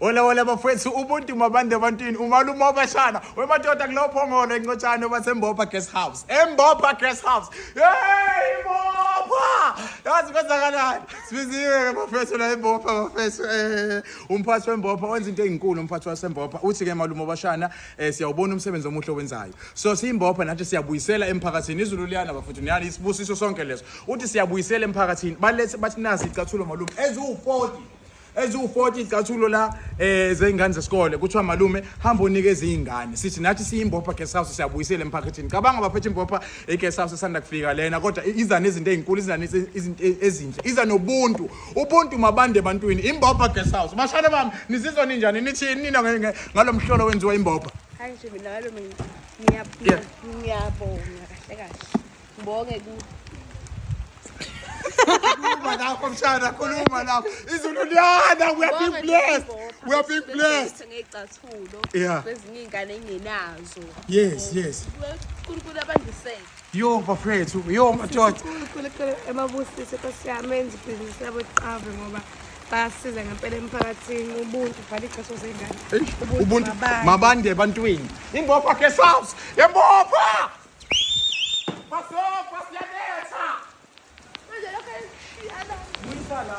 Wala bafethu ubuntu mabande ebantwini umalume obashana wemadoda kulophongolo encotshane basembopha guest house. Embopha guest house. Hey Mbopha! Yazi kwenzakalani? Sibiziwe bafethu la embopha bafethu umphathi wembopha wenza into ezinkulu umphathi wasembopha uthi ke malume obashana siyawubona umsebenzi omuhle owenzayo. So siyimbopha nathi siyabuyisela emphakathini izulu liyana bafethu niyani isibusiso sonke leso. Uthi siyabuyisela emphakathini balethe bathi nasi icathulo malume ezu40 icathulo la zeingane zesikole kuthiwa malume hamba unikeze izingane sithi nathi siyimbopha guest house siyabuyisela emphakathini cabanga baphethe imbopha guest house esanda kufika lena kodwa iza nezinto ezinkulu izana izinto ezinhle iza nobuntu ubuntu mabande ebantwini imbopha guest house bashana bami nizizwa ninjani nithini nina ngalomhlolo wenziwa imbopha hayi nje mina malume ngiyabonga kahle ngibonge ku Khuluma lapho izulu liyana we are being blessed ngecathulo yeah kwezinye ingane engenazo yes kunkulu abandiseke yo bafethu yo madoda kunkulu emabusisi kwesiyamenza ibhizinisi labo eqave ngoba bayasiza ngempela emphakathini ubuntu bhala ixesha zengane ubuntu mabande ebantwini imbopha guest house yembopha Pasok, pasiyanetha! manje lokho Uyisala.